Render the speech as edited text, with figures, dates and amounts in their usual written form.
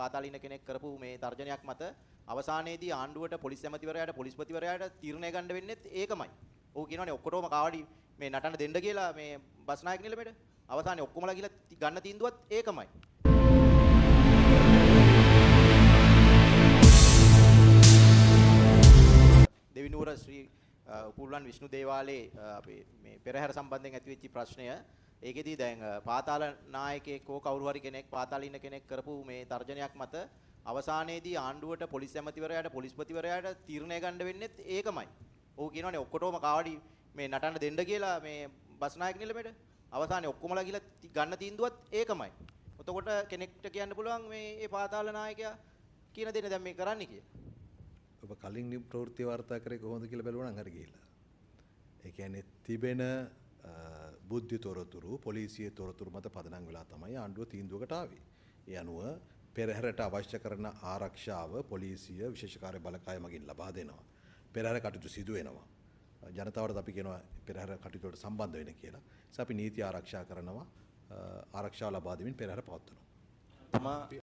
පාතාලින කෙනෙක් කරපු මේ තර්ජනයක් මත අවසානයේදී ආණ්ඩුවට පොලිස් ඇමතිවරයාට පොලිස්පතිවරයාට තීරණය ගන්න වෙන්නේත් ඒකමයි. ඔව් කියනවනේ ඔක්කොටම කාවඩි මේ නටන්න දෙන්න කියලා මේ බස් නායක නිලමේට. අවසානයේ ඔක්කොමලා ගිහලා ගන්න තීන්දුවත් ඒකමයි. දෙවිනුවර ශ්‍රී උපුල්වන් විෂ්ණු දේවාලයේ අපේ මේ පෙරහැර සම්බන්ධයෙන් ඇතිවෙච්ච ප්‍රශ්නය ඒකෙදී දැන් පාතාල නායකයෙක් හෝ කවුරු හරි කෙනෙක් පාතාල ඉන්න කෙනෙක් කරපු මේ තර්ජනයක් මත අවසානයේදී ආණ්ඩුවට පොලිස් ඇමතිවරයාට පොලිස්පතිවරයාට තීරණය ගන්න වෙන්නේත් ඒකමයි. ඔව් කියනවනේ ඔක්කොටම කාවඩි මේ නටන්න දෙන්න කියලා මේ බස් නායක නිලමේට. අවසානයේ ඔක්කොමලා ගිහලා ගන්න තීන්දුවත් ඒකමයි. එතකොට කෙනෙක්ට කියන්න පුළුවන් මේ ඒ පාතාල නායකයා කියන දේ දැන් මේ කරන්නේ කියලා. ඔබ කලින් ප්‍රවෘත්ති වාර්තා කරේ කොහොමද කියලා බැලුවා නම් හරි ගිහිල්ලා. ඒ කියන්නේ තිබෙන බුද්ධි තොරතුරු පොලිසියේ තොරතුරු මත පදනම් වෙලා තමයි ආණ්ඩුව තීන්දුවකට ආවේ. ඒ අනුව පෙරහැරට අවශ්‍ය කරන ආරක්ෂාව පොලිසිය විශේෂ කාර්ය බලකාය මගින් ලබා දෙනවා. පෙරහැර කටයුතු සිදු වෙනවා. ජනතාවට අපි කියනවා පෙරහැර කටයුතු වලට සම්බන්ධ වෙන්න කියලා. ඒ අපි නීති ආරක්ෂා කරනවා. ආරක්ෂාව ලබා දෙමින් පෙරහැර පවත්වනවා.